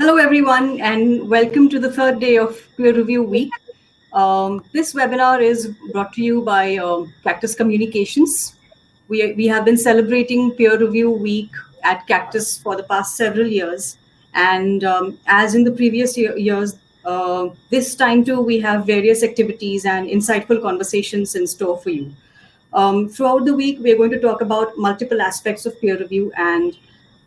Hello, everyone, and welcome to the third day of Peer Review Week. This webinar is brought to you by Cactus Communications. We have been celebrating Peer Review Week at Cactus for the past several years. And as in the previous years, this time too, we have various activities and insightful conversations in store for you. Throughout the week, we're going to talk about multiple aspects of peer review, and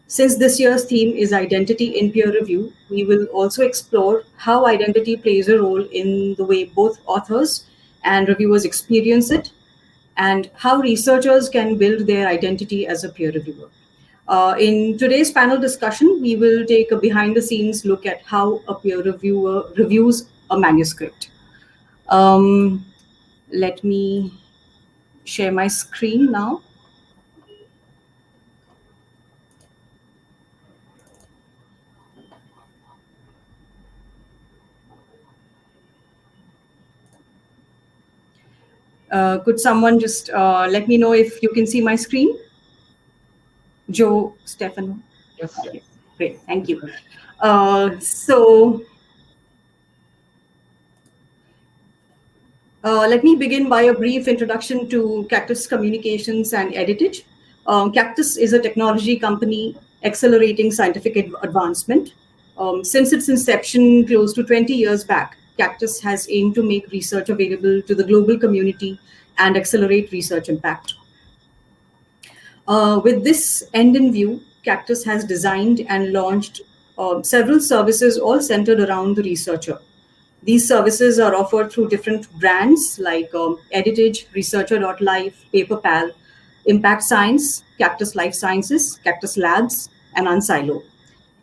since this year's theme is identity in peer review, we will also explore how identity plays a role in the way both authors and reviewers experience it, and how researchers can build their identity as a peer reviewer. In today's panel discussion, we will take a behind-the-scenes look at how a peer reviewer reviews a manuscript. Let me share my screen now. Could someone just let me know if you can see my screen? Joe, Stefano? Yes. Okay, great, thank you. Let me begin by a brief introduction to Cactus Communications and Editage. Cactus is a technology company accelerating scientific advancement. Since its inception close to 20 years back, Cactus has aimed to make research available to the global community and accelerate research impact. With this end in view, Cactus has designed and launched several services all centered around the researcher. These services are offered through different brands like Editage, Researcher.life, PaperPal, Impact Science, Cactus Life Sciences, Cactus Labs, and Unsilo,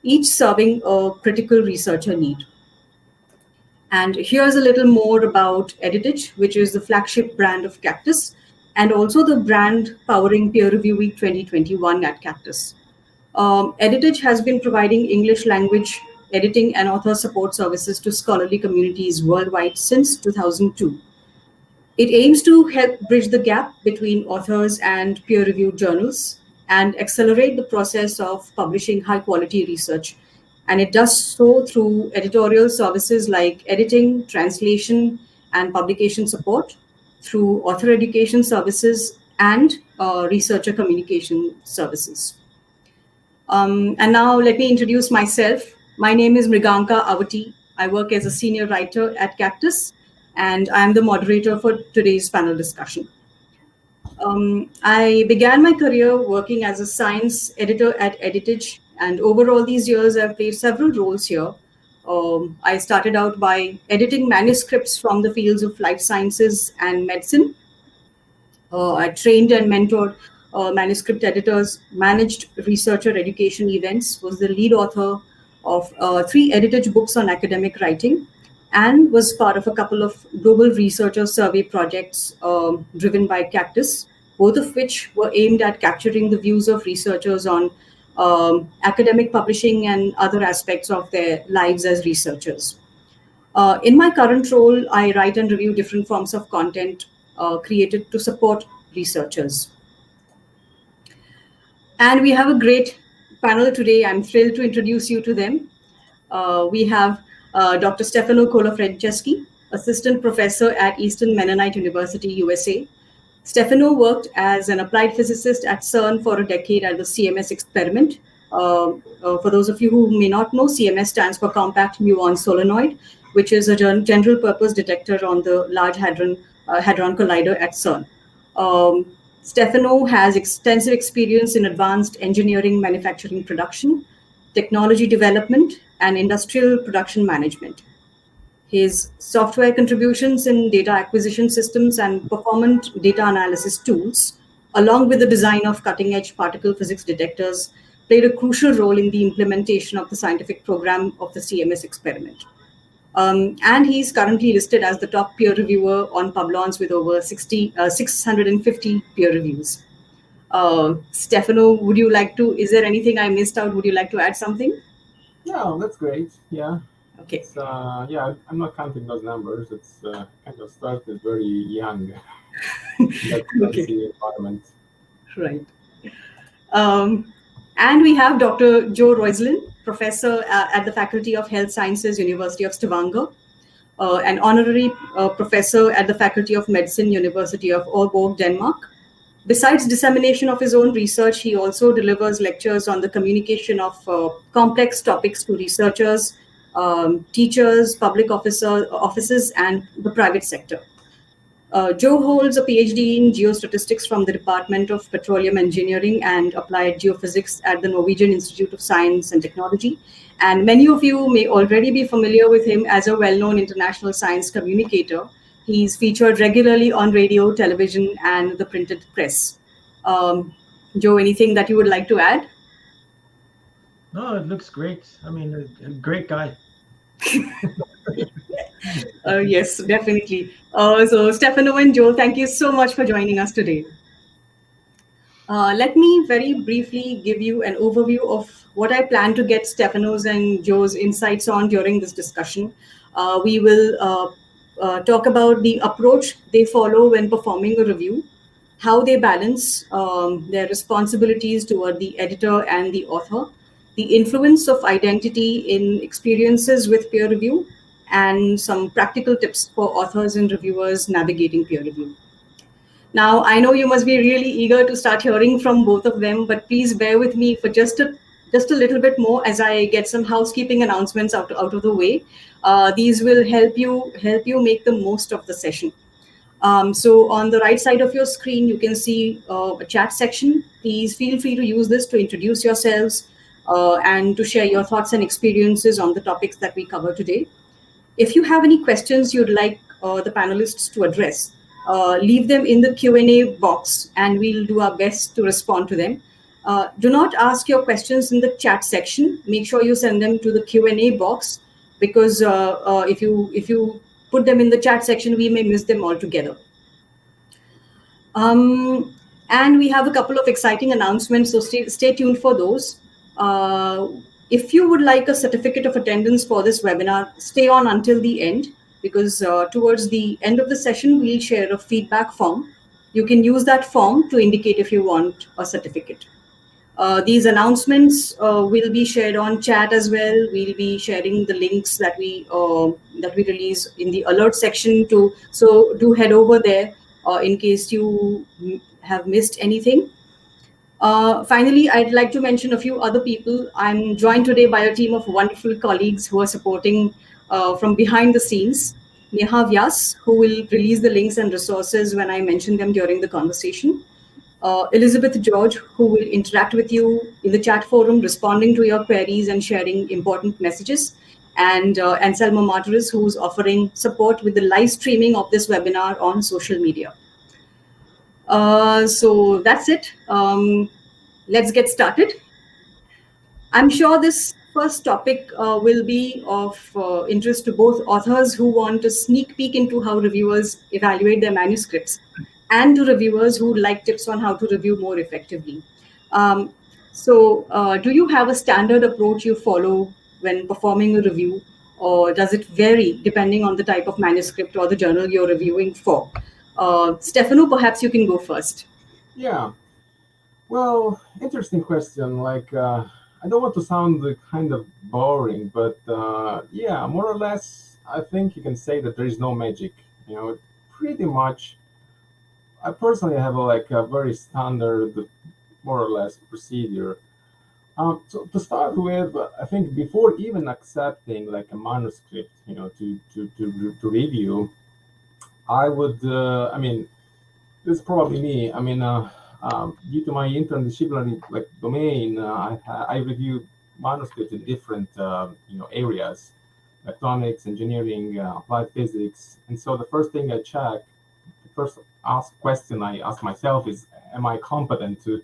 each serving a critical researcher need. And here's a little more about Editage, which is the flagship brand of Cactus, and also the brand powering Peer Review Week 2021 at Cactus. Editage has been providing English language editing and author support services to scholarly communities worldwide since 2002. It aims to help bridge the gap between authors and peer-reviewed journals and accelerate the process of publishing high-quality research. And it does so through editorial services like editing, translation, and publication support, through author education services, and researcher communication services. And now let me introduce myself. My name is Mriganka Avati. I work as a senior writer at Cactus, and I'm the moderator for today's panel discussion. I began my career working as a science editor at Editage, and over all these years, I've played several roles here. I started out by editing manuscripts from the fields of life sciences and medicine. I trained and mentored manuscript editors, managed researcher education events, was the lead author of 3 Editage books on academic writing, and was part of a couple of global researcher survey projects driven by Cactus, both of which were aimed at capturing the views of researchers on academic publishing and other aspects of their lives as researchers. In my current role, I write and review different forms of content created to support researchers. And we have a great panel today. I'm thrilled to introduce you to them. We have Dr. Stefano Colafranceschi, Assistant Professor at Eastern Mennonite University, USA. Stefano worked as an applied physicist at CERN for a decade at the CMS experiment. For those of you who may not know, CMS stands for Compact Muon Solenoid, which is a general purpose detector on the Large Hadron Collider at CERN. Stefano has extensive experience in advanced engineering, manufacturing, production, technology development, and industrial production management. His software contributions in data acquisition systems and performant data analysis tools, along with the design of cutting-edge particle physics detectors, played a crucial role in the implementation of the scientific program of the CMS experiment. And he's currently listed as the top peer reviewer on Publons with over 650 peer reviews. Stefano, would you like to, is there anything I missed out? Would you like to add something? No, that's great. Yeah. Okay. Yeah, I'm not counting those numbers. It's kind of started very young. That's Okay. the environment. Right. And we have Dr. Joe Røislien. professor at the Faculty of Health Sciences, University of Stavanger, an honorary professor at the Faculty of Medicine, University of Aalborg, Denmark. Besides dissemination of his own research, he also delivers lectures on the communication of complex topics to researchers, teachers, public offices, and the private sector. Joe holds a PhD in geostatistics from the Department of Petroleum Engineering and Applied Geophysics at the Norwegian Institute of Science and Technology. And many of you may already be familiar with him as a well-known international science communicator. He's featured regularly on radio, television, and the printed press. Joe, anything that you would like to add? No, it looks great. I mean, a great guy. Yes, definitely. So, Stefano and Joe, thank you so much for joining us today. Let me very briefly give you an overview of what I plan to get Stefano's and Joe's insights on during this discussion. We will talk about the approach they follow when performing a review, how they balance their responsibilities toward the editor and the author, the influence of identity in experiences with peer review, and some practical tips for authors and reviewers navigating peer review. Now, I know you must be really eager to start hearing from both of them, but please bear with me for just a little bit more as I get some housekeeping announcements out of the way. These will help you make the most of the session. So on the right side of your screen, you can see a chat section. Please feel free to use this to introduce yourselves and to share your thoughts and experiences on the topics that we cover today. If you have any questions you'd like the panelists to address, leave them in the Q&A box and we'll do our best to respond to them. Do not ask your questions in the chat section. Make sure you send them to the Q&A box because if you put them in the chat section, we may miss them altogether. And we have a couple of exciting announcements, so stay tuned for those. If you would like a certificate of attendance for this webinar, stay on until the end because towards the end of the session, we'll share a feedback form. You can use that form to indicate if you want a certificate. These announcements will be shared on chat as well. We'll be sharing the links that we release in the alert section too. So do head over there in case you have missed anything. Finally, I'd like to mention a few other people. I'm joined today by a team of wonderful colleagues who are supporting from behind the scenes. Neha Vyas, who will release the links and resources when I mention them during the conversation. Elizabeth George, who will interact with you in the chat forum, responding to your queries and sharing important messages. And Anselmo Martires, who's offering support with the live streaming of this webinar on social media. So that's it. Let's get started. I'm sure this first topic will be of interest to both authors who want a sneak peek into how reviewers evaluate their manuscripts and to reviewers who would like tips on how to review more effectively. So do you have a standard approach you follow when performing a review, or does it vary depending on the type of manuscript or the journal you're reviewing for? Stefano, perhaps you can go first. Yeah. Well, interesting question. Like, I don't want to sound kind of boring, but yeah, more or less, I think you can say that there is no magic. You know, pretty much. I personally have a very standard, more or less, procedure. So to start with, I think before even accepting like a manuscript, you know, to review, I would, I mean, this is probably me. I mean, due to my interdisciplinary domain, I review manuscripts in different areas, electronics, engineering, applied physics, and so the first thing I check, the first question I ask myself is, am I competent to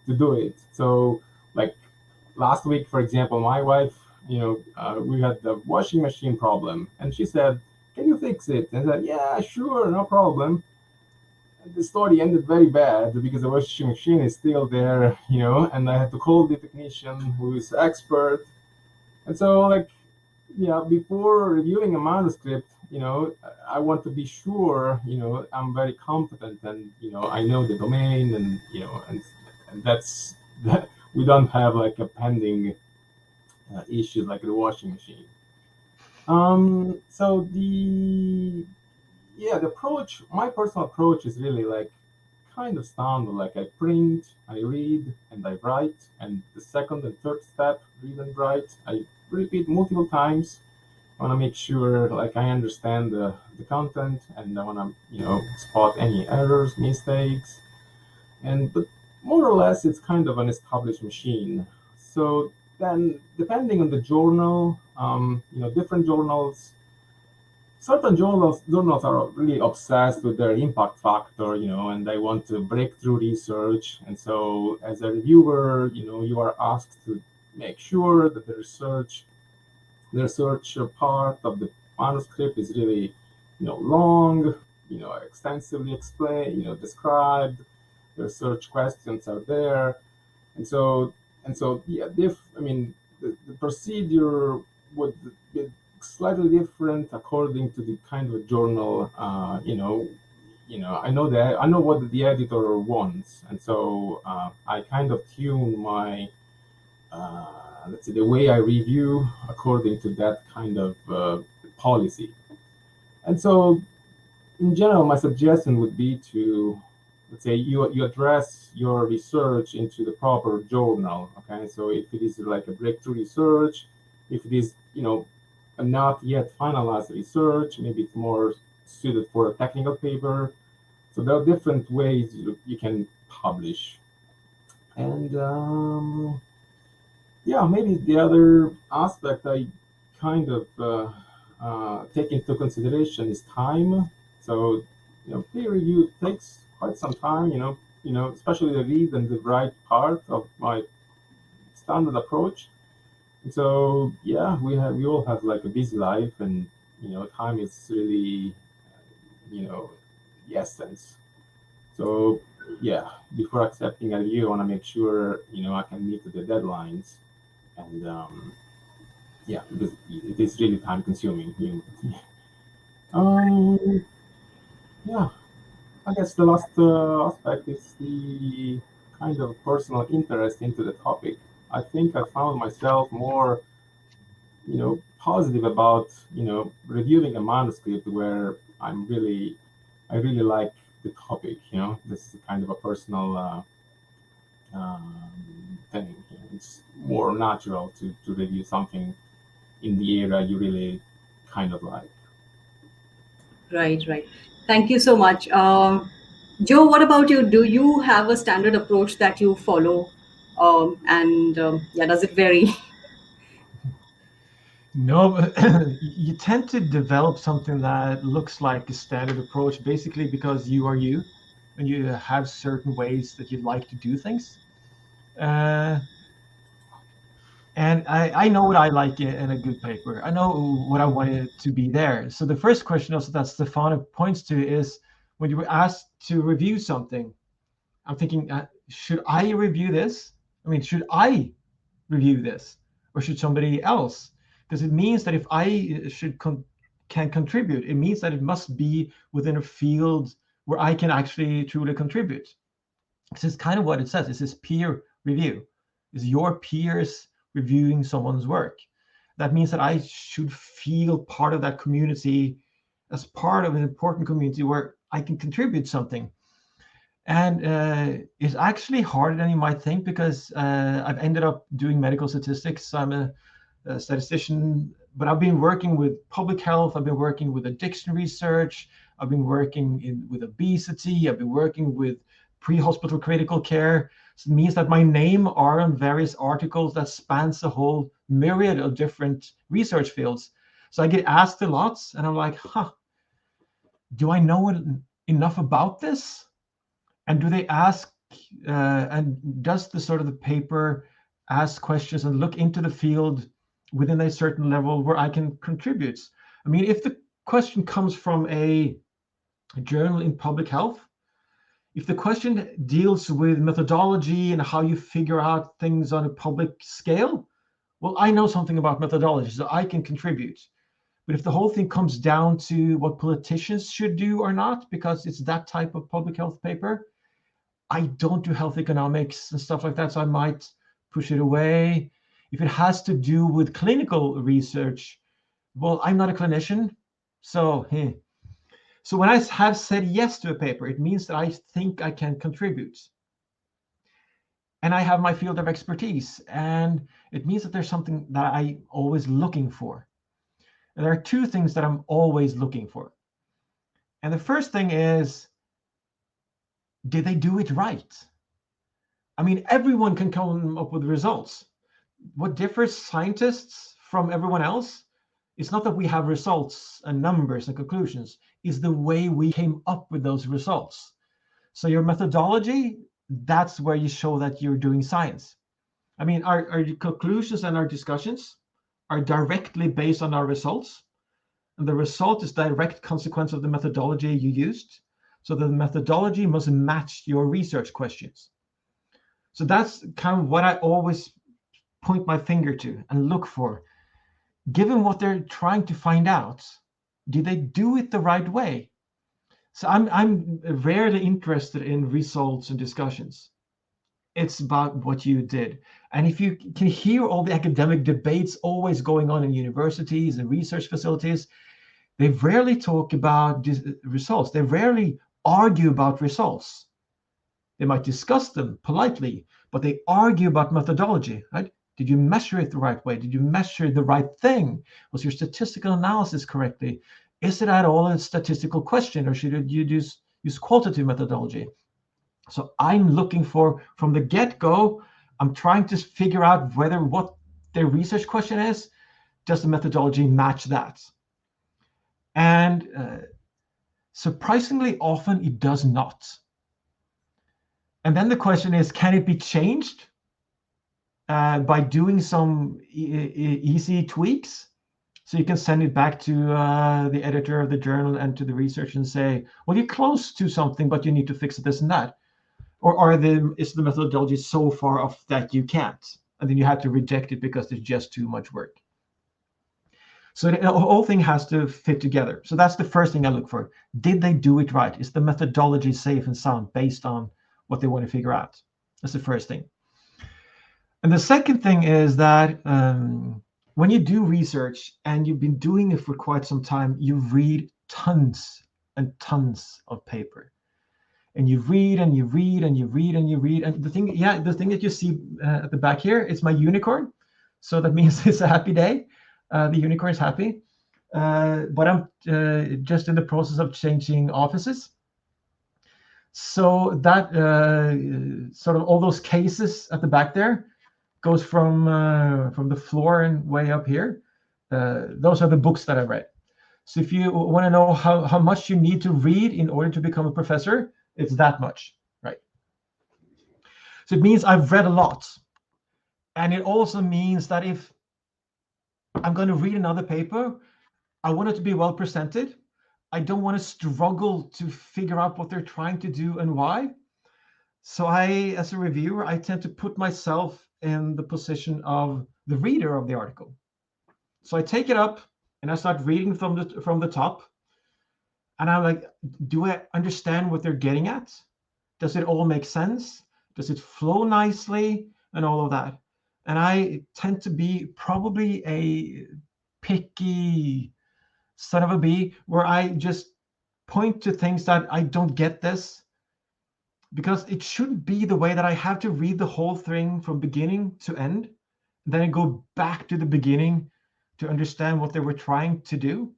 to do it? So, like last week, for example, my wife, we had the washing machine problem, and she said, "Can you fix it?" And I said, "Yeah, sure, no problem." The story ended very bad because the washing machine is still there, and I had to call the technician who is expert. And so, before reviewing a manuscript, I want to be sure, I'm very competent and, I know the domain and, and that's, that we don't have like a pending issues like the washing machine. So the approach, my personal approach is really like kind of standard. Like I print, I read, and I write. And the second and third step, read and write, I repeat multiple times. I want to make sure like I understand the content, and I want to spot any errors, mistakes, but more or less it's kind of an established machine. So then, depending on the journal, different journals. Certain journals are really obsessed with their impact factor, and they want to break through research. And so, as a reviewer, you are asked to make sure that the research part of the manuscript is really, long, extensively explained, described. The research questions are there, and so yeah. The procedure would be slightly different according to the kind of journal. I know what the editor wants, and so I kind of tune my let's say the way I review according to that kind of policy. And so, in general, my suggestion would be to, let's say, you address your research into the proper journal. Okay, so if it is like a breakthrough research, if it is a not yet finalized research, maybe it's more suited for a technical paper. So there are different ways you can publish. And maybe the other aspect I kind of take into consideration is time. So, peer review takes quite some time. Especially the read and the write part of my standard approach. And so, we all have like a busy life, and time is really, the essence. So, before accepting a review, I want to make sure I can meet the deadlines. And because it is really time consuming. I guess the last aspect is the kind of personal interest into the topic. I think I found myself more, positive about, reviewing a manuscript where I really like the topic. This is kind of a personal thing. It's more natural to review something in the area you really kind of like. Right, right. Thank you so much. Joe, what about you? Do you have a standard approach that you follow? And yeah, does it vary? No, but you tend to develop something that looks like a standard approach, basically because you are you, and you have certain ways that you like to do things. Uh, and I know what I like in a good paper. I know what I want it to be there. So the first question also that Stefano points to is when you were asked to review something, I'm thinking, should I review this? I mean, should I review this, or should somebody else? Because it means that if I can contribute, it means that it must be within a field where I can actually truly contribute. This is kind of what it says. It says peer review. It's your peers reviewing someone's work. That means that I should feel part of that community as part of an important community where I can contribute something. And it's actually harder than you might think, because I've ended up doing medical statistics. I'm a statistician, but I've been working with public health. I've been working with addiction research. I've been working with obesity. I've been working with pre-hospital critical care. So it means that my name are on various articles that spans a whole myriad of different research fields. So I get asked a lot, and I'm like, do I know enough about this? And do they ask, and does the sort of the paper ask questions and look into the field within a certain level where I can contribute? I mean, if the question comes from a journal in public health, if the question deals with methodology and how you figure out things on a public scale, well, I know something about methodology, so I can contribute. But if the whole thing comes down to what politicians should do or not, because it's that type of public health paper, I don't do health economics and stuff like that, so I might push it away. If it has to do with clinical research, well, I'm not a clinician, so So when I have said yes to a paper, it means that I think I can contribute. And I have my field of expertise, and it means that there's something that I'm always looking for. And there are two things that I'm always looking for. And the first thing is, did they do it right? I mean, everyone can come up with results. What differs scientists from everyone else is not that we have results and numbers and conclusions, is the way we came up with those results. So your methodology, that's where you show that you're doing science. I mean, our conclusions and our discussions are directly based on our results. And the result is direct consequence of the methodology you used. So the methodology must match your research questions. So that's kind of what I always point my finger to and look for. Given what they're trying to find out, did they do it the right way? So I'm rarely interested in results and discussions. It's about what you did. And if you can hear all the academic debates always going on in universities and research facilities, they rarely talk about results. They rarely argue about results. They might discuss them politely, but they argue about methodology, right? Did you measure it the right way? Did you measure the right thing? Was your statistical analysis correctly? Is it at all a statistical question, or should you use qualitative methodology? So I'm looking for, from the get-go, I'm trying to figure out whether what their research question is, does the methodology match that? And surprisingly often it does not. And then the question is, can it be changed by doing some easy tweaks? So you can send it back to the editor of the journal and to the research and say, well, you're close to something, but you need to fix this and that. Or is the methodology so far off that you can't? And then you have to reject it because there's just too much work. So the whole thing has to fit together. So that's the first thing I look for. Did they do it right? Is the methodology safe and sound based on what they want to figure out? That's the first thing. And the second thing is that when you do research and you've been doing it for quite some time, you read tons and tons of paper. And you read and you read and you read and you read. And the thing that you see at the back here is my unicorn. So that means it's a happy day. The unicorn is happy. But I'm just in the process of changing offices. So that sort of all those cases at the back there goes from the floor and way up here. Those are the books that I read. So if you want to know how much you need to read in order to become a professor, it's that much, right? So it means I've read a lot. And it also means that if I'm going to read another paper, I want it to be well presented. I don't want to struggle to figure out what they're trying to do and why. So as a reviewer, I tend to put myself in the position of the reader of the article. So I take it up and I start reading from the top. And I'm like, do I understand what they're getting at? Does it all make sense? Does it flow nicely? And all of that. And I tend to be probably a picky son of a bee, where I just point to things that I don't get this. Because it shouldn't be the way that I have to read the whole thing from beginning to end. Then I go back to the beginning to understand what they were trying to do.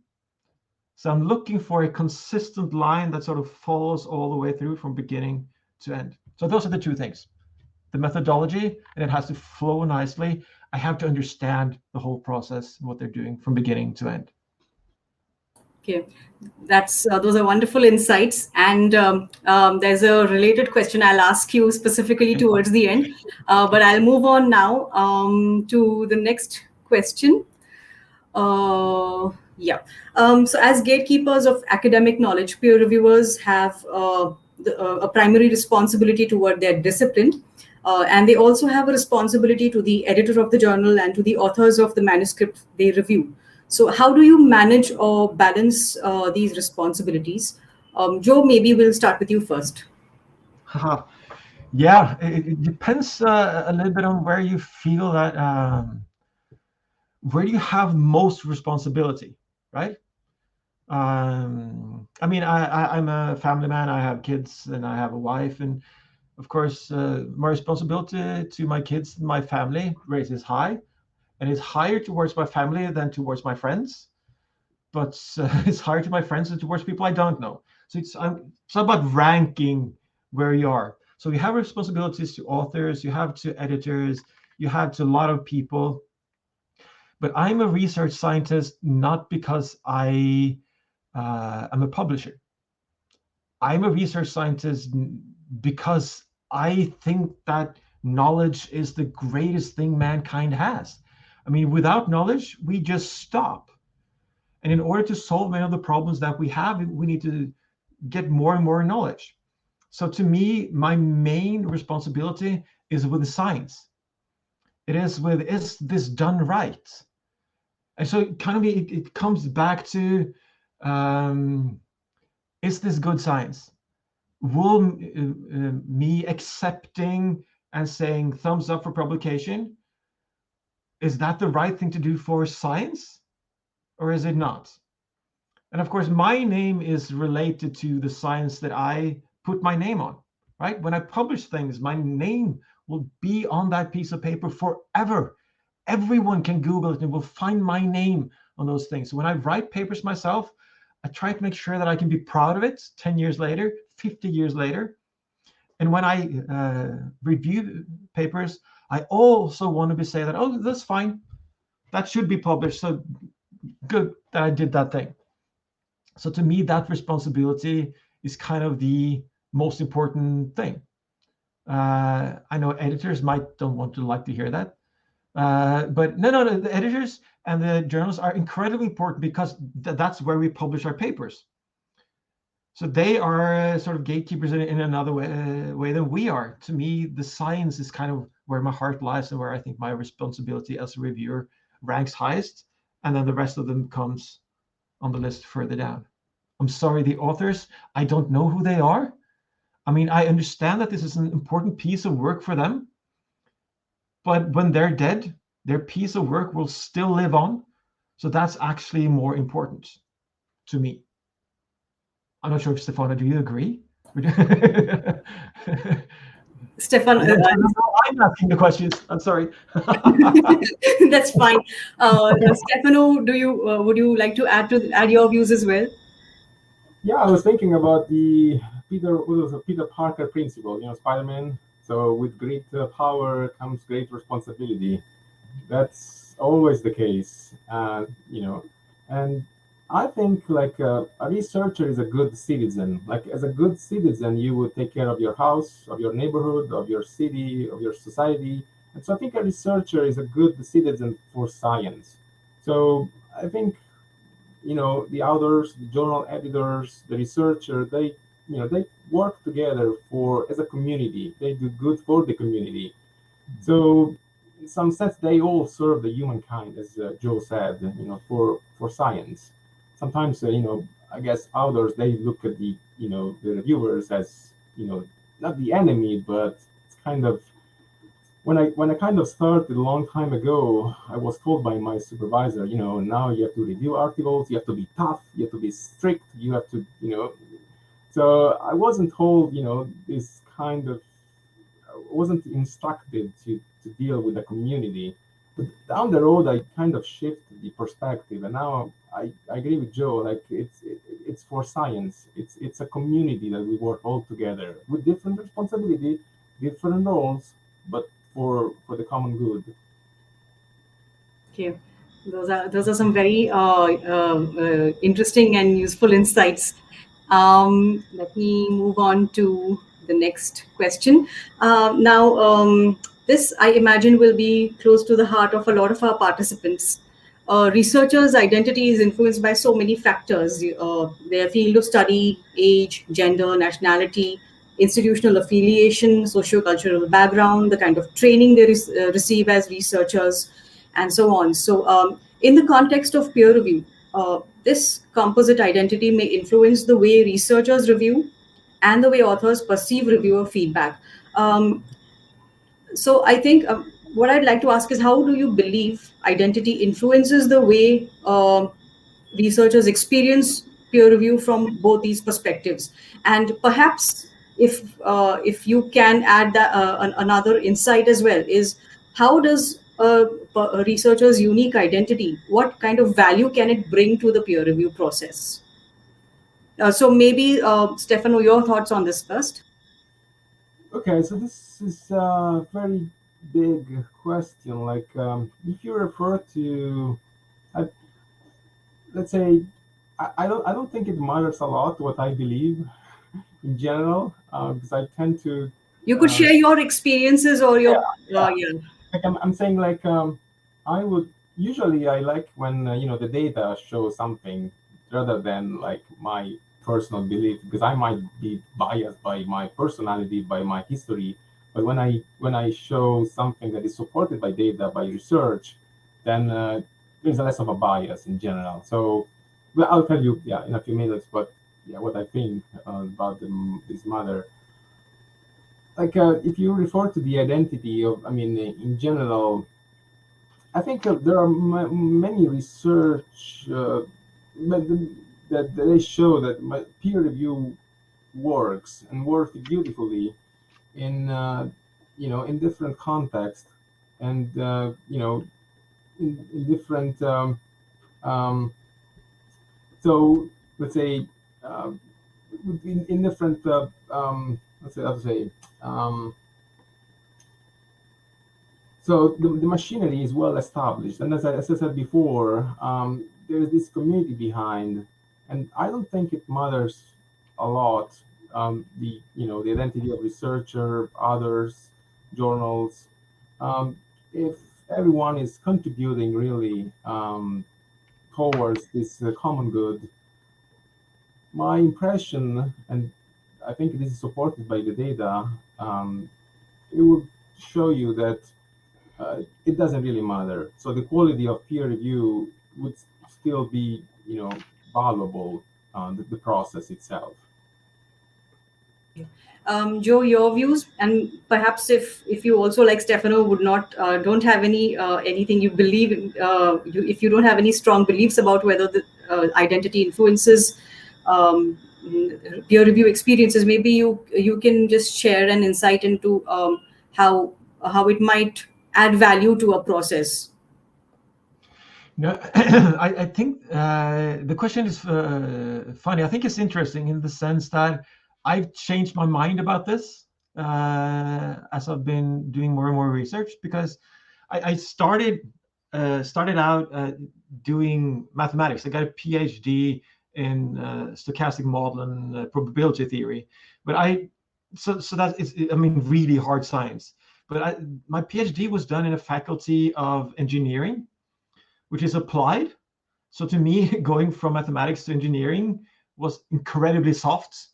So I'm looking for a consistent line that sort of follows all the way through from beginning to end. So those are the two things. The methodology, and it has to flow nicely. I have to understand the whole process, what they're doing from beginning to end. Okay, those are wonderful insights. And there's a related question I'll ask you specifically towards the end. But I'll move on now to the next question. So as gatekeepers of academic knowledge, peer reviewers have a primary responsibility toward their discipline. And they also have a responsibility to the editor of the journal and to the authors of the manuscript they review. So how do you manage or balance these responsibilities? Joe, maybe we'll start with you first. Yeah, it depends a little bit on where you feel that, where you have most responsibility, right? I mean, I'm a family man. I have kids and I have a wife, and of course, my responsibility to my kids and my family rate is high, and it's higher towards my family than towards my friends. But it's higher to my friends than towards people I don't know. So it's not about ranking where you are. So you have responsibilities to authors, you have to editors, you have to a lot of people. But I'm a research scientist not because I'm a publisher. I'm a research scientist because I think that knowledge is the greatest thing mankind has. I mean, without knowledge, we just stop. And in order to solve many of the problems that we have, we need to get more and more knowledge. So to me, my main responsibility is with the science. It is with, is this done right? And so kind of it comes back to, is this good science? Will me accepting and saying thumbs up for publication, is that the right thing to do for science, or is it not? And of course, my name is related to the science that I put my name on, right? When I publish things, my name will be on that piece of paper forever. Everyone can Google it and will find my name on those things. So when I write papers myself, I try to make sure that I can be proud of it 10 years later, 50 years later. And when I review papers, I also want to say that, oh, that's fine. That should be published. So good that I did that thing. So to me, that responsibility is kind of the most important thing. I know editors don't want to like to hear that. But no, the editors and the journals are incredibly important because that's where we publish our papers. So they are sort of gatekeepers in another way than we are. To me, the science is kind of where my heart lies and where I think my responsibility as a reviewer ranks highest. And then the rest of them comes on the list further down. I'm sorry, the authors, I don't know who they are. I mean, I understand that this is an important piece of work for them. But when they're dead, their piece of work will still live on. So that's actually more important to me. I'm not sure if Stefano, do you agree? Stefano, I'm asking the questions. I'm sorry. that's fine. Stefano, would you like to add your views as well? Yeah, I was thinking about the Peter Parker principle. You know, Spider-Man. So with great power comes great responsibility. That's always the case, you know. And I think like a researcher is a good citizen. Like as a good citizen, you would take care of your house, of your neighborhood, of your city, of your society. And so I think a researcher is a good citizen for science. So I think, you know, the authors, the journal editors, the researcher, they work together for as a community. They do good for the community. So in some sense, they all serve the humankind, as Joe said, you know, for science. Sometimes, you know, I guess authors, they look at the, you know, the reviewers as, you know, not the enemy, but it's kind of, when I kind of started a long time ago, I was told by my supervisor, you know, now you have to review articles, you have to be tough, you have to be strict, you have to, you know. So I wasn't told, you know, this kind of, wasn't instructed to deal with the community. But down the road, I kind of shifted the perspective, and now I agree with Joe. Like it's for science. It's a community that we work all together with different responsibility, different roles, but for the common good. Okay, those are some very interesting and useful insights. Let me move on to the next question. Now, this I imagine will be close to the heart of a lot of our participants. Researchers' identity is influenced by so many factors: their field of study, age, gender, nationality, institutional affiliation, sociocultural background, the kind of training they receive as researchers, and so on. So, in the context of peer review, this composite identity may influence the way researchers review and the way authors perceive reviewer feedback. So I think what I'd like to ask is, how do you believe identity influences the way researchers experience peer review from both these perspectives? And perhaps if you can add that, another insight as well, is how does a researcher's unique identity, what kind of value can it bring to the peer review process? So maybe Stefano, your thoughts on this first. Okay, so this is a very big question. Like, if you refer to, uh, let's say, I don't think it matters a lot what I believe in general, because I tend to, You could uh, share your experiences or yeah, your yeah. yeah. Like I'm saying, like, I would usually I like when the data shows something rather than like my personal belief, because I might be biased by my personality, by my history. But when I show something that is supported by data, by research, then there's less of a bias in general. So, well, I'll tell you, yeah, in a few minutes, but yeah, what I think about this matter. Like, if you refer to the identity of, I mean, in general, I think there are many research that they show that peer review works and works beautifully in in different contexts, and in different um, so let's say uh, in different let's say how to say so the machinery is well established, and as I said before, there's this community behind, and I don't think it matters a lot, the identity of researcher, others, journals, if everyone is contributing really towards this common good. My impression, and I think this is supported by the data, it would show you that it doesn't really matter. So the quality of peer review would still be, valuable on the process itself. Joe, your views, and perhaps if you also, like Stefano, would not don't have anything you believe in, if you don't have any strong beliefs about whether the identity influences peer review experiences, maybe you can just share an insight into how it might add value to a process. No, I think the question is funny. I think it's interesting in the sense that I've changed my mind about this as I've been doing more and more research, because I started out doing mathematics. I got a PhD in stochastic model and probability theory, but so that is, I mean, really hard science. But my PhD was done in a faculty of engineering, which is applied. So to me, going from mathematics to engineering was incredibly soft.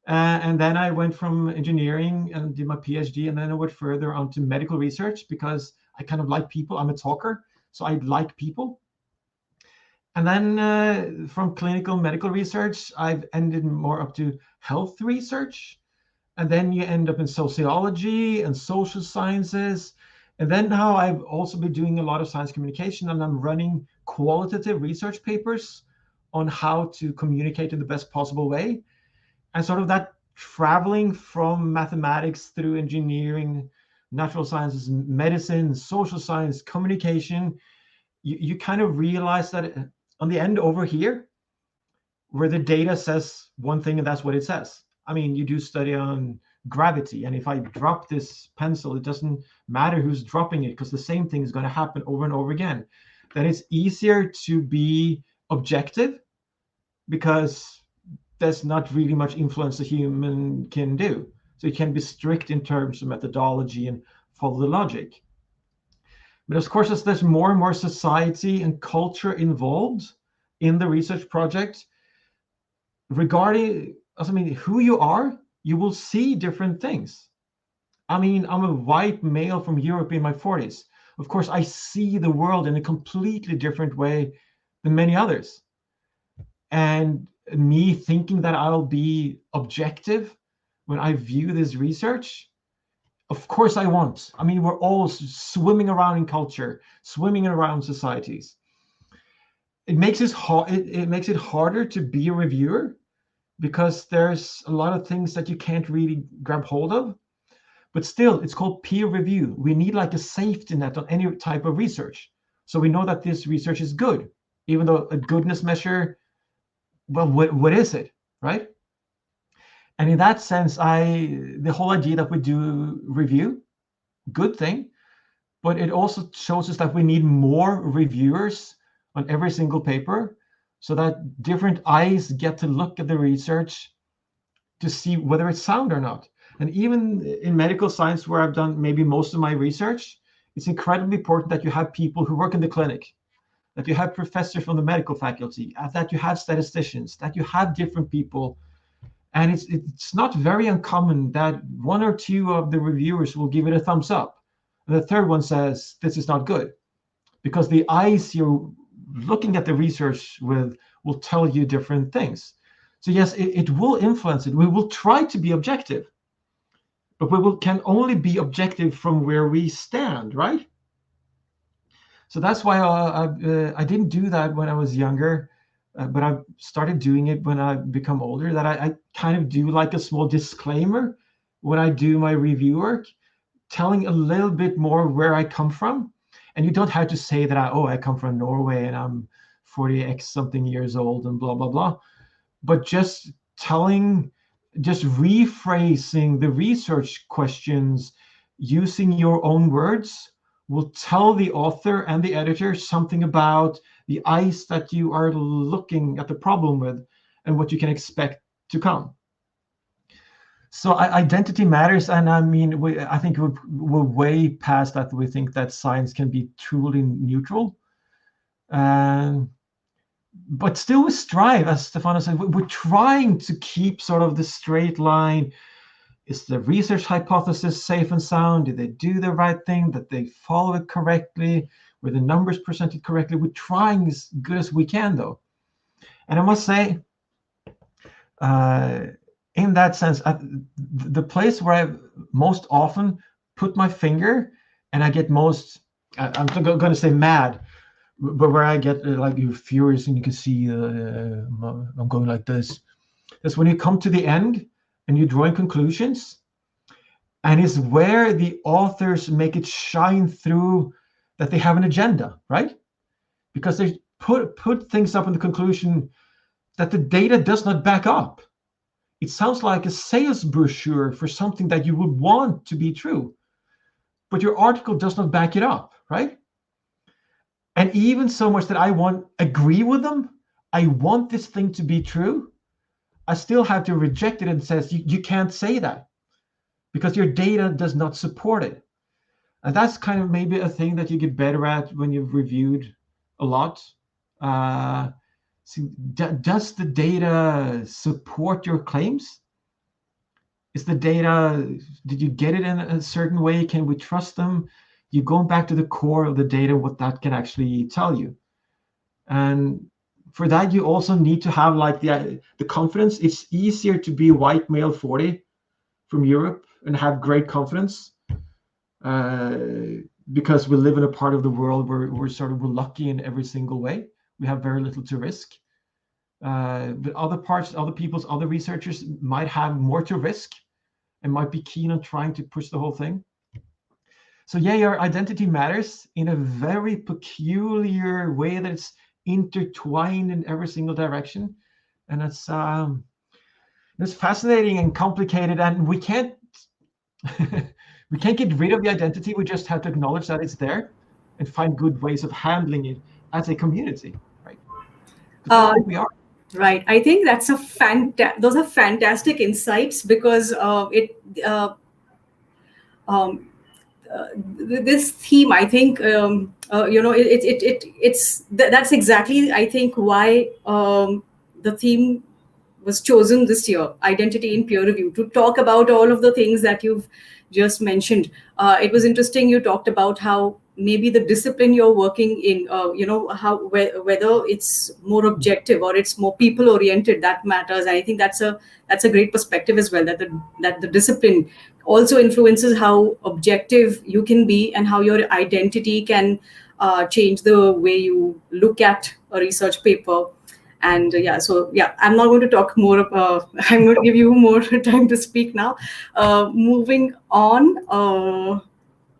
And then I went from engineering and did my PhD, and then I went further on to medical research because I kind of like people. I'm a talker, so I like people. And then from clinical medical research, I've ended more up to health research. And then you end up in sociology and social sciences. And then now I've also been doing a lot of science communication, and I'm running qualitative research papers on how to communicate in the best possible way. And sort of that traveling from mathematics through engineering, natural sciences, medicine, social science, communication, you kind of realize that on the end over here, where the data says one thing and that's what it says. I mean, you do study on gravity, and if I drop this pencil, it doesn't matter who's dropping it because the same thing is going to happen over and over again. Then it's easier to be objective because there's not really much influence a human can do. So you can be strict in terms of methodology and follow the logic. But of course, as there's more and more society and culture involved in the research project, regarding, I mean, who you are, you will see different things. I mean, I'm a white male from Europe in my 40s. Of course, I see the world in a completely different way than many others. And me thinking that I'll be objective when I view this research, Of course I want. I mean, we're all swimming around in culture, swimming around societies. It makes it makes it harder to be a reviewer because there's a lot of things that you can't really grab hold of. But still, it's called peer review. We need like a safety net on any type of research. So we know that this research is good, even though a goodness measure, well, what is it, right? And in that sense, the whole idea that we do review, good thing, but it also shows us that we need more reviewers on every single paper so that different eyes get to look at the research to see whether it's sound or not. And even in medical science, where I've done maybe most of my research, it's incredibly important that you have people who work in the clinic, that you have professors from the medical faculty, that you have statisticians, that you have different people. And it's not very uncommon that one or two of the reviewers will give it a thumbs up. And the third one says, this is not good. Because the eyes you're looking at the research with will tell you different things. So yes, it will influence it. We will try to be objective, but can only be objective from where we stand, right? So that's why I didn't do that when I was younger, but I started doing it when I become older, that I kind of do like a small disclaimer when I do my review work, telling a little bit more where I come from. And you don't have to say that I come from Norway and I'm 40x something years old and blah, blah, blah. But just rephrasing the research questions using your own words will tell the author and the editor something about the eyes that you are looking at the problem with and what you can expect to come. So identity matters, and I mean, I think we're way past that. We think that science can be truly neutral. But still we strive, as Stefano said, we're trying to keep sort of the straight line. Is the research hypothesis safe and sound? Did they do the right thing? Did they follow it correctly? Were the numbers presented correctly? We're trying as good as we can, though. And I must say, in that sense, the place where I most often put my finger and I get most, I'm going to say mad, but where I get like you're furious and you can see I'm going like this. That's when you come to the end and you're drawing conclusions, and it's where the authors make it shine through that they have an agenda, right? Because they put things up in the conclusion that the data does not back up. It sounds like a sales brochure for something that you would want to be true, but your article does not back it up, right? And even so much that I agree with them, I want this thing to be true, I still have to reject it and says, you can't say that because your data does not support it. And that's kind of maybe a thing that you get better at when you've reviewed a lot. Does the data support your claims? Is the data, did you get it in a certain way? Can we trust them? You're going back to the core of the data, what that can actually tell you. And for that, you also need to have like the confidence. It's easier to be white male 40 from Europe and have great confidence because we live in a part of the world where we're lucky in every single way. We have very little to risk. But other researchers might have more to risk and might be keen on trying to push the whole thing. So yeah, your identity matters in a very peculiar way that it's intertwined in every single direction. And it's fascinating and complicated, and we can't we can't get rid of the identity. We just have to acknowledge that it's there and find good ways of handling it as a community, right? That's who we are. Right. I think that's those are fantastic insights, because this theme, I think, that's exactly, I think, why the theme was chosen this year, identity in peer review, to talk about all of the things that you've just mentioned. It was interesting. You talked about how maybe the discipline you're working in, whether it's more objective or it's more people oriented, that matters. And I think that's a great perspective as well, that the discipline also influences how objective you can be and how your identity can change the way you look at a research paper. And I'm not going to talk more. I'm going to give you more time to speak now. Moving on,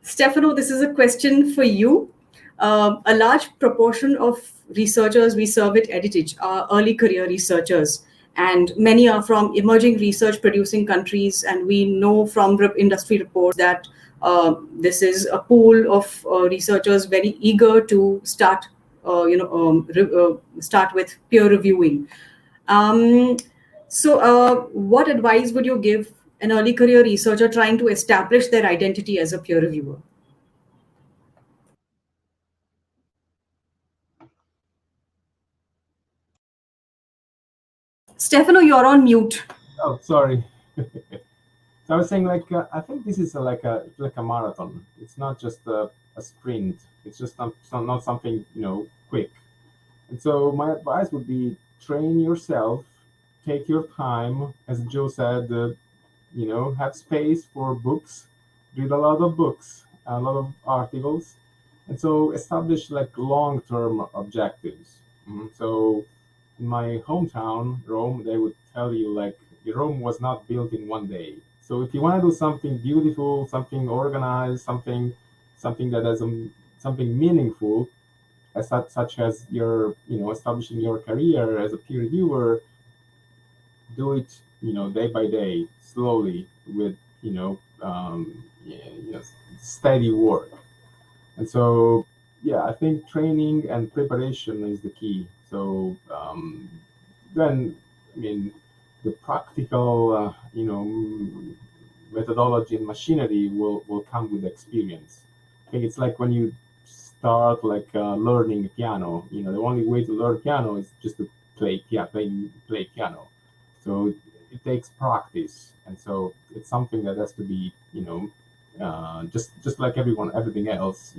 Stefano, this is a question for you. A large proportion of researchers we serve at Editage are early career researchers, and many are from emerging research producing countries. And we know from industry reports that this is a pool of researchers very eager to start start with peer reviewing. What advice would you give an early career researcher trying to establish their identity as a peer reviewer? Stefano, you're on mute. Oh, sorry. So I was saying, like, I think this is like a marathon. It's not just a sprint. It's just not something, quick. And so my advice would be train yourself, take your time. As Joe said, have space for books, read a lot of books, a lot of articles. And so establish like long-term objectives. So in my hometown, Rome, they would tell you like Rome was not built in one day. So if you want to do something beautiful, something organized, something that has something meaningful, such as your, establishing your career as a peer reviewer, do it, day by day, slowly, with, steady work. And so, yeah, I think training and preparation is the key. So then, the practical, methodology and machinery will come with experience. I think it's like when you start learning piano. The only way to learn piano is just to play piano. So it takes practice, and so it's something that has to be, just like everything else,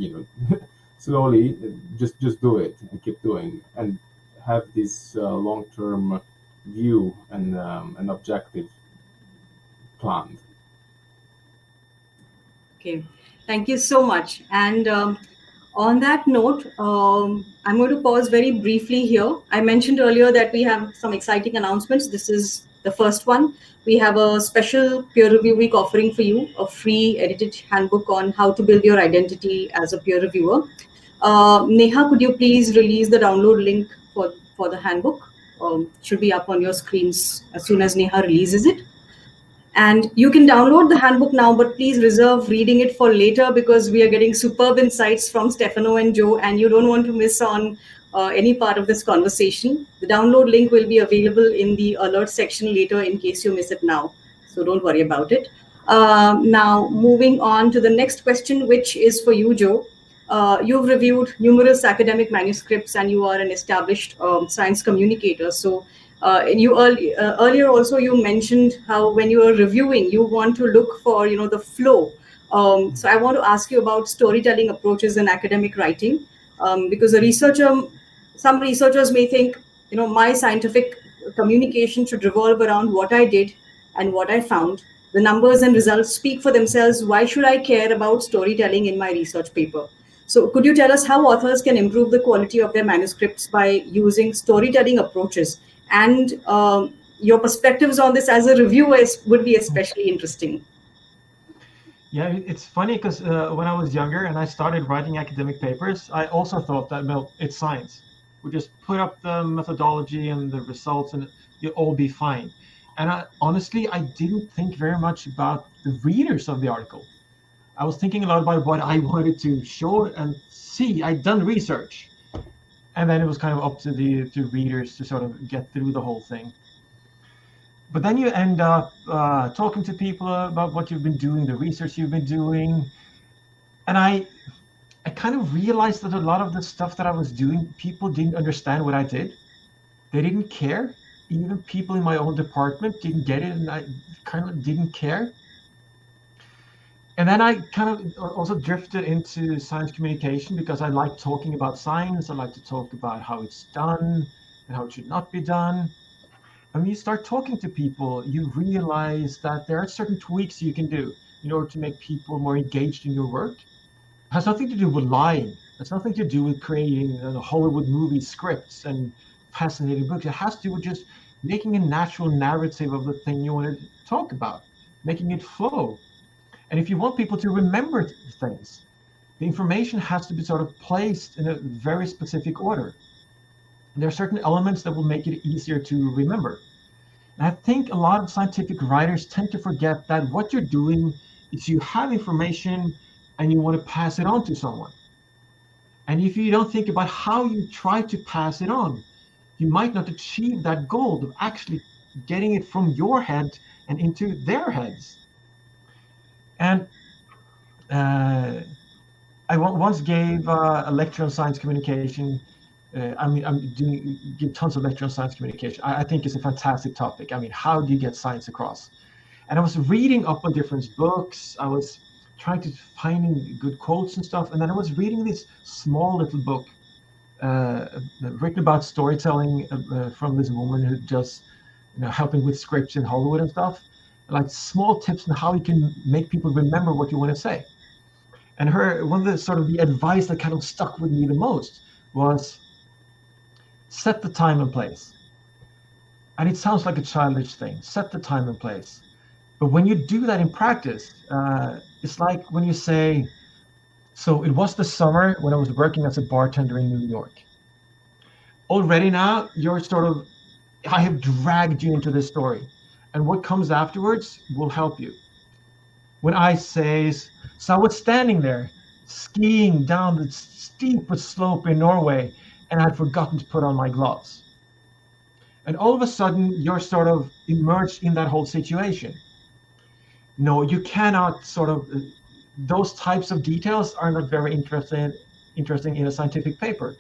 slowly, just do it and keep doing, and have this long-term view and an objective planned. Okay, thank you so much. And on that note, I'm going to pause very briefly here. I mentioned earlier that we have some exciting announcements. This is the first one. We have a special peer review week offering for you, a free Editage handbook on how to build your identity as a peer reviewer. Neha, could you please release the download link for the handbook? Should be up on your screens as soon as Neha releases it. And you can download the handbook now, but please reserve reading it for later, because we are getting superb insights from Stefano and Joe, and you don't want to miss on any part of this conversation. The download link will be available in the alert section later in case you miss it now. So don't worry about it. Now, moving on to the next question, which is for you, Joe. You've reviewed numerous academic manuscripts, and you are an established science communicator. So earlier also you mentioned how when you are reviewing, you want to look for the flow. So I want to ask you about storytelling approaches in academic writing, because some researchers may think my scientific communication should revolve around what I did and what I found. The numbers and results speak for themselves. Why should I care about storytelling in my research paper? So could you tell us how authors can improve the quality of their manuscripts by using storytelling approaches? And your perspectives on this as a reviewer would be especially interesting. Yeah, it's funny because when I was younger and I started writing academic papers, I also thought that, well, it's science. We just put up the methodology and the results and it'll all be fine. And honestly, I didn't think very much about the readers of the article. I was thinking a lot about what I wanted to show and see. I'd done research. And then it was kind of up to the readers to sort of get through the whole thing. But then you end up talking to people about what you've been doing, the research you've been doing. And I kind of realized that a lot of the stuff that I was doing, people didn't understand what I did. They didn't care. Even people in my own department didn't get it, and I kind of didn't care. And then I kind of also drifted into science communication because I like talking about science. I like to talk about how it's done and how it should not be done. And when you start talking to people, you realize that there are certain tweaks you can do in order to make people more engaged in your work. It has nothing to do with lying. It's nothing to do with creating Hollywood movie scripts and fascinating books. It has to do with just making a natural narrative of the thing you want to talk about, making it flow. And if you want people to remember things, the information has to be sort of placed in a very specific order. And there are certain elements that will make it easier to remember. And I think a lot of scientific writers tend to forget that what you're doing is you have information and you want to pass it on to someone. And if you don't think about how you try to pass it on, you might not achieve that goal of actually getting it from your head and into their heads. And I once gave a lecture on science communication. I'm give tons of lecture on science communication. I think it's a fantastic topic. I mean, how do you get science across? And I was reading up on different books. I was trying to finding good quotes and stuff. And then I was reading this small little book written about storytelling from this woman who does, helping with scripts in Hollywood and stuff, like small tips on how you can make people remember what you want to say. And one of the sort of the advice that kind of stuck with me the most was set the time and place. And it sounds like a childish thing, set the time and place. But when you do that in practice, it's like when you say, so it was the summer when I was working as a bartender in New York. Already now, you're sort of, I have dragged you into this story. And what comes afterwards will help you. When I say, so I was standing there skiing down the steep slope in Norway, and I'd forgotten to put on my gloves. And all of a sudden, you're sort of immersed in that whole situation. No, you cannot sort of, those types of details are not very interesting in a scientific paper.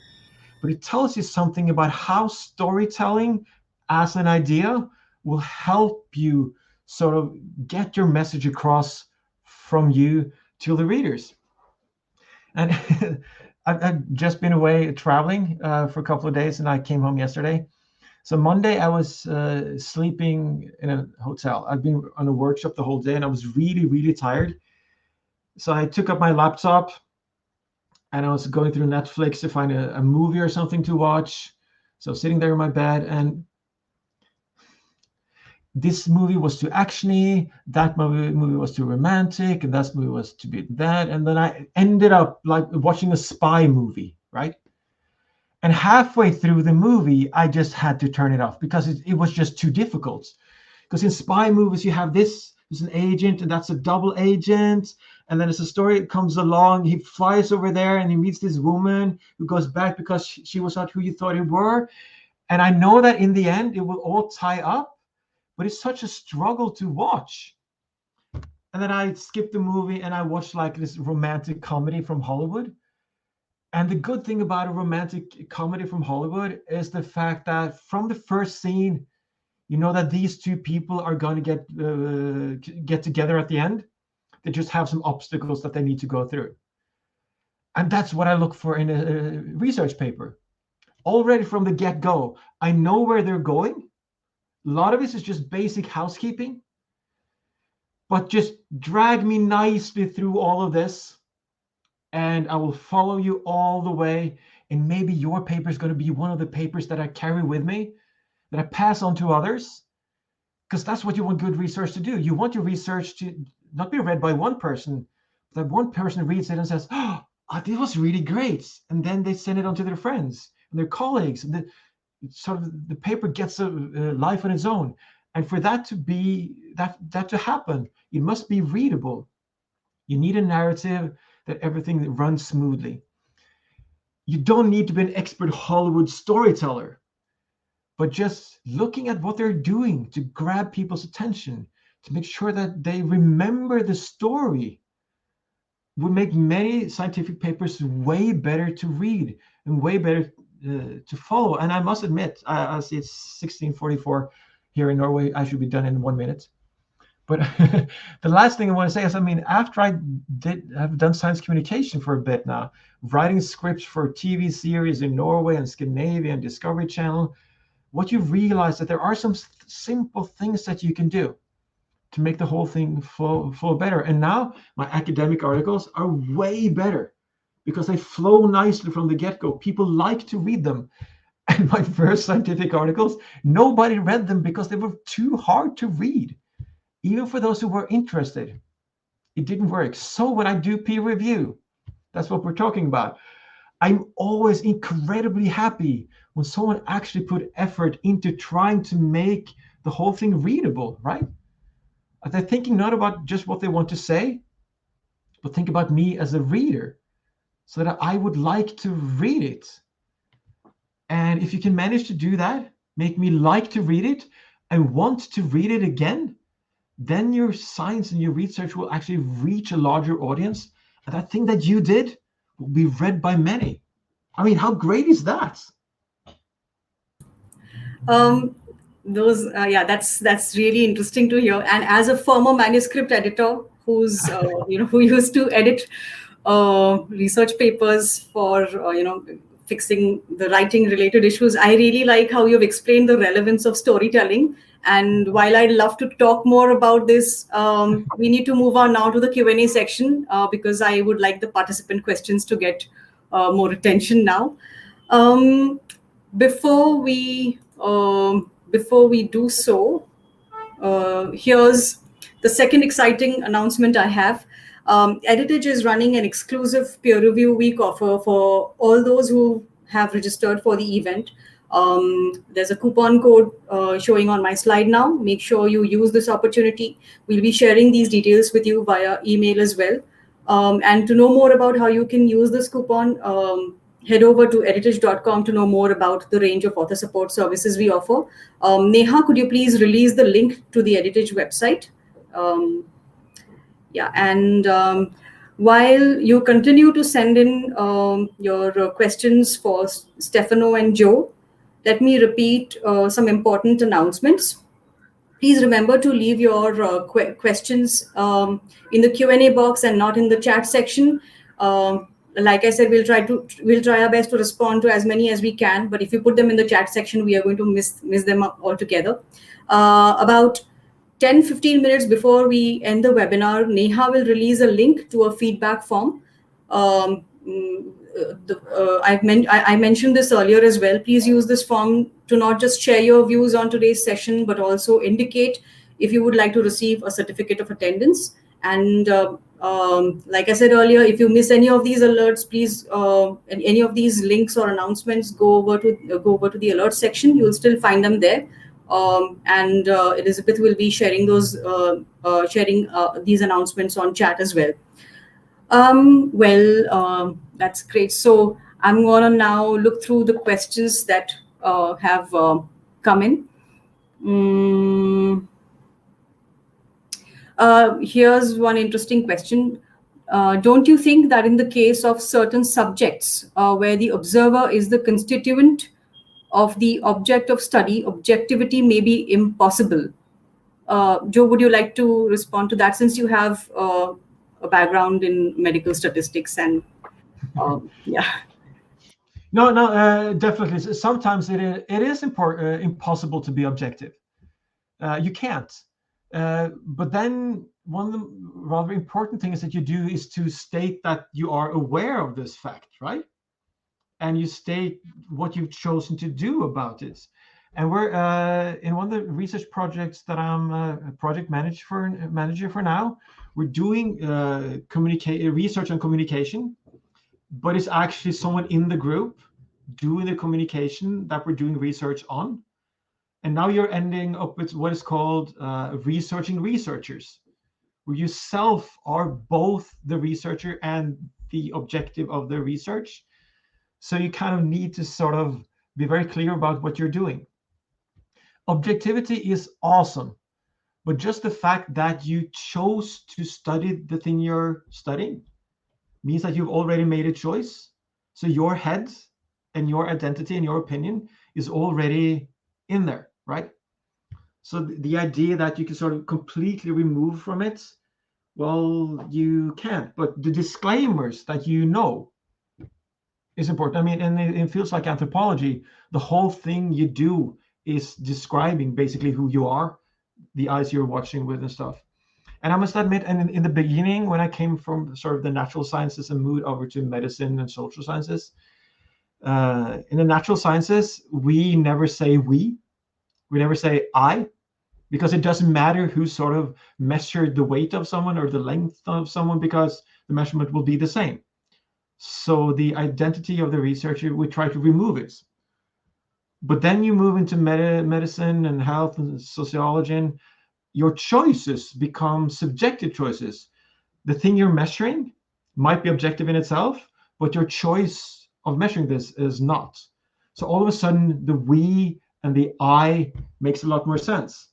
But it tells you something about how storytelling as an idea will help you sort of get your message across from you to the readers. And I've just been away traveling for a couple of days, and I came home yesterday. So Monday, I was sleeping in a hotel. I've been on a workshop the whole day, and I was really, really tired. So I took up my laptop, and I was going through Netflix to find a movie or something to watch. So sitting there in my bed, and this movie was too actiony, that movie was too romantic, and that movie was too bit that. And then I ended up like watching a spy movie, right? And halfway through the movie, I just had to turn it off because it was just too difficult. Because in spy movies, you have there's an agent, and that's a double agent. And then as a story comes along, he flies over there and he meets this woman who goes back because she was not who you thought it were. And I know that in the end, it will all tie up, but it's such a struggle to watch. And then I skipped the movie and I watched like this romantic comedy from Hollywood. And the good thing about a romantic comedy from Hollywood is the fact that from the first scene, you know that these two people are going to get together at the end. They just have some obstacles that they need to go through. And that's what I look for in a research paper. Already from the get-go, I know where they're going. A lot of this is just basic housekeeping. But just drag me nicely through all of this, and I will follow you all the way. And maybe your paper is going to be one of the papers that I carry with me, that I pass on to others, because that's what you want good research to do. You want your research to not be read by one person, but that one person reads it and says, oh, this was really great. And then they send it on to their friends and their colleagues. And sort of the paper gets a life on its own. And for that to be, that to happen, it must be readable. You need a narrative that everything runs smoothly. You don't need to be an expert Hollywood storyteller, but just looking at what they're doing to grab people's attention, to make sure that they remember the story, would make many scientific papers way better to read and way better to follow. And I must admit, I see it's 16:44 here in Norway. I should be done in 1 minute. But the last thing I want to say is, I mean, after I've done science communication for a bit now, writing scripts for TV series in Norway and Scandinavia and Discovery Channel, what you realize that there are some simple things that you can do to make the whole thing flow better. And now my academic articles are way better because they flow nicely from the get-go. People like to read them. And my first scientific articles, nobody read them because they were too hard to read. Even for those who were interested, it didn't work. So when I do peer review, that's what we're talking about, I'm always incredibly happy when someone actually put effort into trying to make the whole thing readable, right? They're thinking not about just what they want to say, but think about me as a reader, so that I would like to read it. And if you can manage to do that, make me like to read it and want to read it again, then your science and your research will actually reach a larger audience. And that thing that you did will be read by many. I mean, how great is that? That's really interesting to hear. And as a former manuscript editor who's who used to edit research papers for fixing the writing related issues, I really like how you've explained the relevance of storytelling. And while I'd love to talk more about this, we need to move on now to the Q&A section because I would like the participant questions to get more attention now. Before we do so, here's the second exciting announcement I have. Editage is running an exclusive peer review week offer for all those who have registered for the event. There's a coupon code showing on my slide now. Make sure you use this opportunity. We'll be sharing these details with you via email as well. And to know more about how you can use this coupon, head over to editage.com to know more about the range of author support services we offer. Neha, could you please release the link to the Editage website? While you continue to send in your questions for Stefano and Joe, let me repeat some important announcements. Please remember to leave your questions in the Q&A box and not in the chat section. Like I said, we'll try our best to respond to as many as we can. But if you put them in the chat section, we are going to miss them altogether. About 10-15 minutes before we end the webinar, Neha will release a link to a feedback form. I mentioned this earlier as well. Please use this form to not just share your views on today's session, but also indicate if you would like to receive a certificate of attendance. And like I said earlier, if you miss any of these alerts, please, any of these links or announcements, go over to the alert section. You will still find them there. And Elizabeth will be sharing these announcements on chat as well. That's great. So I'm gonna now look through the questions that have come in. Here's one interesting question. Don't you think that in the case of certain subjects where the observer is the constituent of the object of study, objectivity may be impossible? Joe, would you like to respond to that, since you have a background in medical statistics and yeah. No, definitely. Sometimes it is impossible to be objective. You can't. But then one of the rather important things that you do is to state that you are aware of this fact, right? And you state what you've chosen to do about it. And we're in one of the research projects that I'm a project manager for now. We're doing research on communication, but it's actually someone in the group doing the communication that we're doing research on. And now you're ending up with what is called researching researchers, where you self are both the researcher and the objective of the research. So you kind of need to sort of be very clear about what you're doing. Objectivity is awesome, but just the fact that you chose to study the thing you're studying means that you've already made a choice. So your head and your identity and your opinion is already in there, right? So the idea that you can sort of completely remove from it, well, you can't. But the disclaimers that is important. I mean, and it feels like anthropology. The whole thing you do is describing basically who you are, the eyes you're watching with and stuff. And I must admit, and in the beginning, when I came from sort of the natural sciences and moved over to medicine and social sciences, in the natural sciences, we never say we never say I, because it doesn't matter who sort of measured the weight of someone or the length of someone, because the measurement will be the same. So the identity of the researcher, we try to remove it. But then you move into medicine and health and sociology, and your choices become subjective choices. The thing you're measuring might be objective in itself, but your choice of measuring this is not. So all of a sudden, the we and the I makes a lot more sense.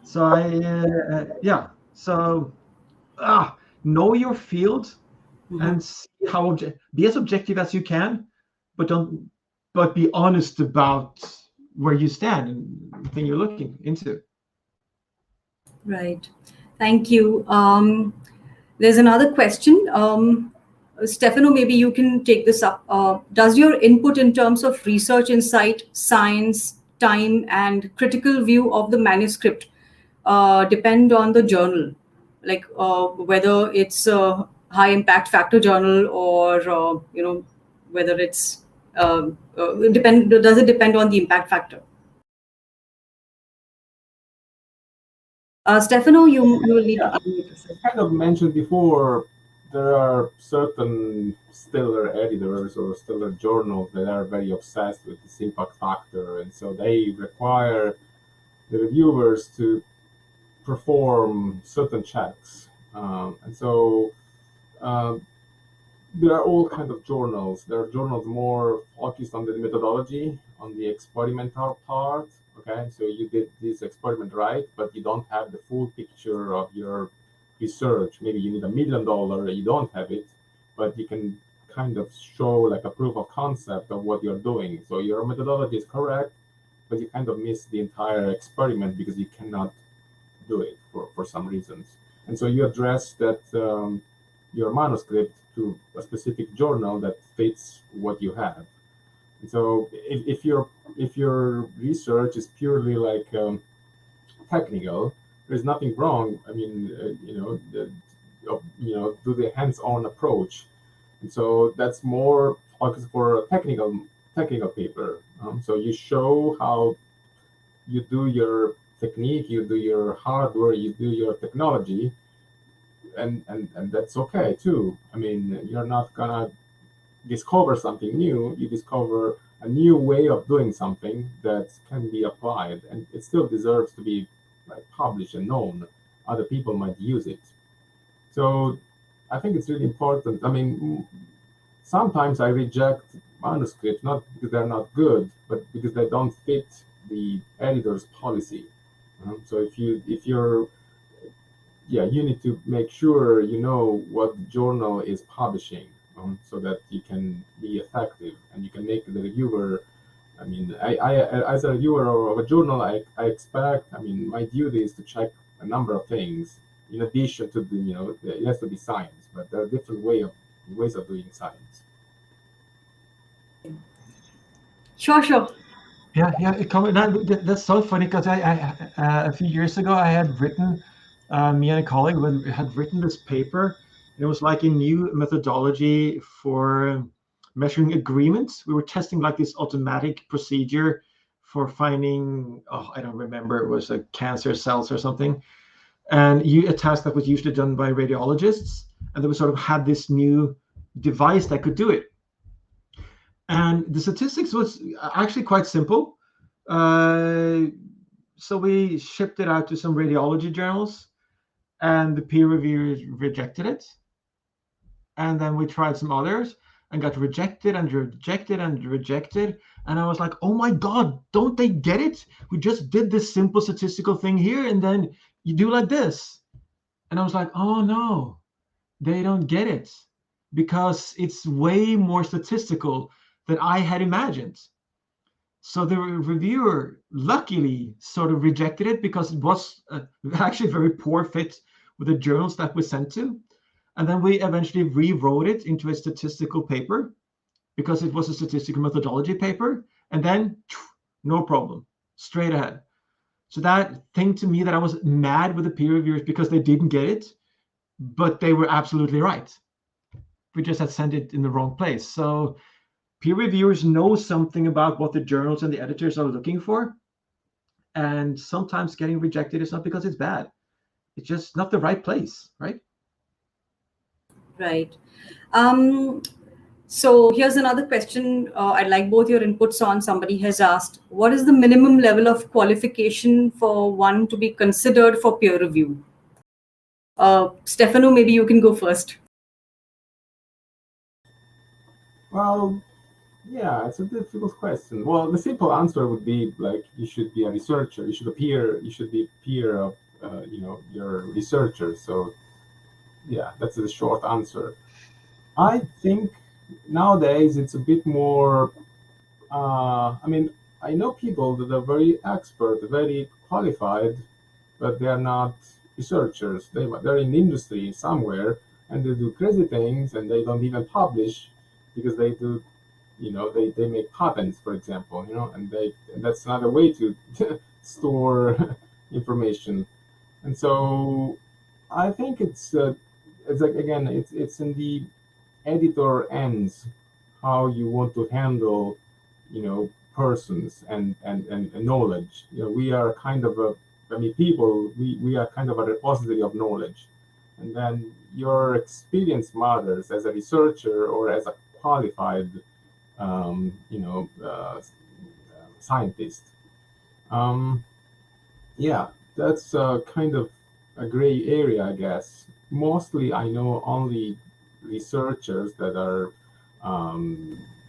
So know your field and see how be as objective as you can, but be honest about where you stand and the thing you're looking into. Right. Thank you. There's another question. Stefano, maybe you can take this up. Does your input in terms of research insight, science, time, and critical view of the manuscript depend on the journal? Like whether it's a high impact factor journal or, whether it's, does it depend on the impact factor? Stefano, you will need to unmute yourself. I kind of mentioned before, there are certain stellar editors or stellar journals that are very obsessed with this impact factor, and so they require the reviewers to perform certain checks. And so there are all kinds of journals. There are journals more focused on the methodology, on the experimental part. Okay, so you did this experiment right, but you don't have the full picture of your research. Maybe you need $1 million, you don't have it, but you can kind of show like a proof of concept of what you're doing. So your methodology is correct, but you kind of miss the entire experiment because you cannot do it for some reasons. And so you address that your manuscript to a specific journal that fits what you have. And so if your research is purely like technical, there's nothing wrong. I mean, do the hands-on approach. And so that's more focused for a technical paper. So you show how you do your technique, you do your hardware, you do your technology, and that's okay too. I mean, you're not gonna discover something new. You discover a new way of doing something that can be applied, and it still deserves to be like published and known. Other people might use it. So I think it's really important. I mean, sometimes I reject manuscripts not because they're not good, but because they don't fit the editor's policy. So you need to make sure you know what journal is publishing, so that you can be effective and you can make the reviewer. I mean, I as a reviewer of a journal, I expect. I mean, my duty is to check a number of things in addition to it has to be science, but there are different ways of doing science. Sure. Yeah. That's so funny because I a few years ago I had written, me and a colleague had written this paper. It was like a new methodology for measuring agreements. We were testing like this automatic procedure for finding, I don't remember, it was a cancer cells or something. And a task that was usually done by radiologists, and then we sort of had this new device that could do it. And the statistics was actually quite simple. So we shipped it out to some radiology journals, and the peer reviewers rejected it. And then we tried some others and got rejected and rejected and rejected. And I was like, oh my God, don't they get it? We just did this simple statistical thing here, and then you do like this. And I was like, oh no, they don't get it, because it's way more statistical than I had imagined. So the reviewer luckily sort of rejected it because it was actually a very poor fit with the journals that we sent to. And then we eventually rewrote it into a statistical paper because it was a statistical methodology paper. And then no problem, straight ahead. So that thing to me that I was mad with the peer reviewers because they didn't get it, but they were absolutely right. We just had sent it in the wrong place. So peer reviewers know something about what the journals and the editors are looking for. And sometimes getting rejected is not because it's bad. It's just not the right place, right? Right. So here's another question I'd like both your inputs on. Somebody has asked, what is the minimum level of qualification for one to be considered for peer review? Stefano, maybe you can go first. Well, yeah, it's a difficult question. Well, the simple answer would be like you should be a researcher. You should be peer of your researcher. So yeah, that's the short answer. I think nowadays it's a bit more. I mean, I know people that are very expert, very qualified, but they are not researchers. They're in industry somewhere and they do crazy things and they don't even publish because they do, they make patents, for example, and that's another way to store information. And so I think it's like, again, it's in the editor ends how you want to handle, persons and knowledge. We are kind of people, we are kind of a repository of knowledge. And then your experience matters as a researcher or as a qualified, scientist. Um, yeah, that's kind of a gray area, I guess. Mostly, I know only researchers that are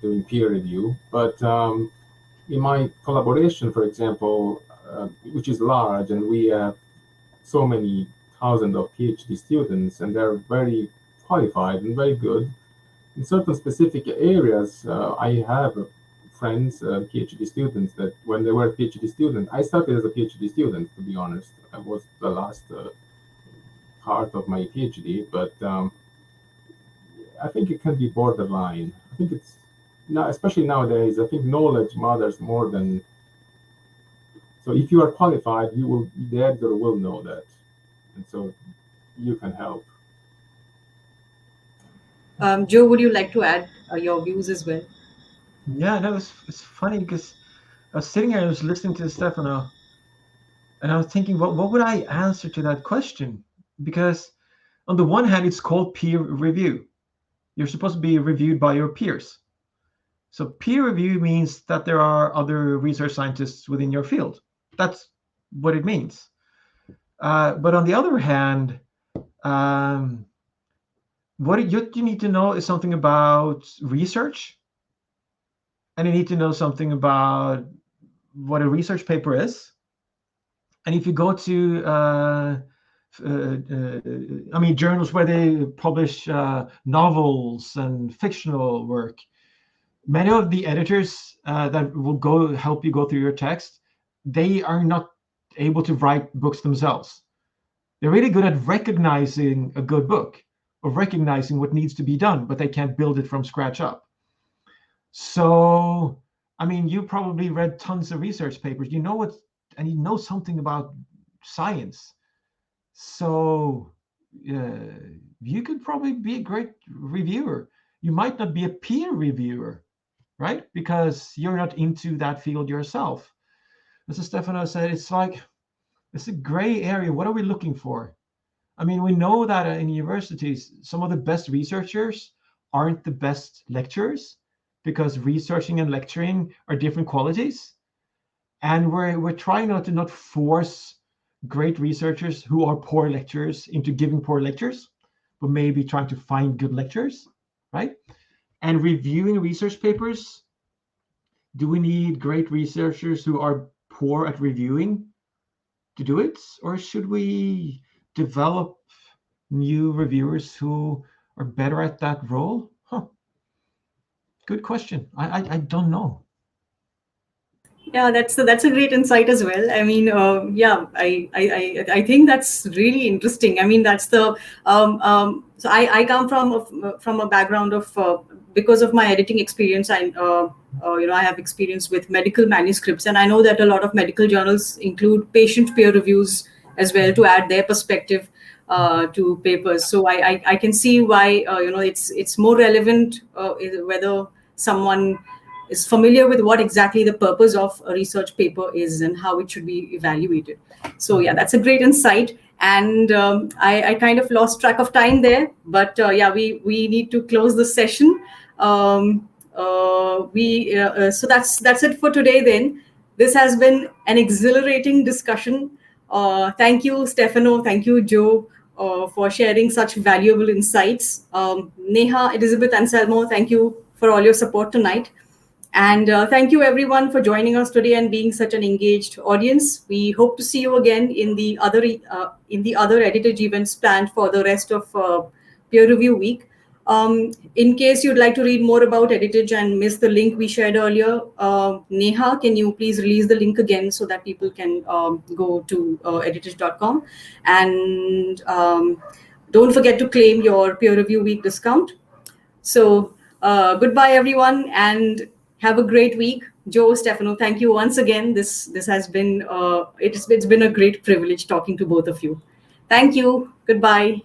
doing peer review, but in my collaboration, for example, which is large, and we have so many thousands of PhD students, and they're very qualified and very good. In certain specific areas, I have friends, PhD students, that when they were PhD students, I started as a PhD student, to be honest. I was the last part of my PhD, but I think it can be borderline. I think it's now, especially nowadays, I think knowledge matters more than. So if you are qualified, the editor will know that, and so you can help. Joe, would you like to add your views as well? Yeah, no, it's funny because I was sitting here, I was listening to Stefano, and I was thinking, what would I answer to that question? Because on the one hand, it's called peer review. You're supposed to be reviewed by your peers. So peer review means that there are other research scientists within your field. That's what it means. But on the other hand, what you need to know is something about research, and you need to know something about what a research paper is. And if you go to journals where they publish novels and fictional work, many of the editors that will go help you go through your text, they are not able to write books themselves. They're really good at recognizing a good book or recognizing what needs to be done, but they can't build it from scratch up. So, I mean, you probably read tons of research papers. You know what, and you know something about science. So you could probably be a great reviewer. You might not be a peer reviewer, right? Because you're not into that field yourself. As Stefano said, it's a gray area. What are we looking for? I mean, we know that in universities, some of the best researchers aren't the best lecturers because researching and lecturing are different qualities. And we're trying not to force great researchers who are poor lecturers into giving poor lectures, but maybe trying to find good lecturers, right? And reviewing research papers, do we need great researchers who are poor at reviewing to do it? Or should we develop new reviewers who are better at that role? Good question. I don't know. Yeah, that's a great insight as well. I mean, yeah, I think that's really interesting. I mean, that's the so I come from a background of because of my editing experience. I have experience with medical manuscripts, and I know that a lot of medical journals include patient peer reviews as well to add their perspective to papers. So I can see why it's more relevant whether someone is familiar with what exactly the purpose of a research paper is and how it should be evaluated. So yeah, that's a great insight. And I kind of lost track of time there, but yeah, we need to close the session. So that's it for today. Then this has been an exhilarating discussion. Thank you, Stefano. Thank you, Joe, for sharing such valuable insights. Neha, Elizabeth, and Selmo, thank you for all your support tonight. And thank you everyone for joining us today and being such an engaged audience. We hope to see you again in the other Editage events planned for the rest of peer review week. In case you'd like to read more about Editage and miss the link we shared earlier, Neha, can you please release the link again so that people can go to editage.com, and don't forget to claim your peer review week discount. So goodbye everyone, and have a great week. Joe, Stefano, thank you once again. This has been it's been a great privilege talking to both of you. Thank you. Goodbye.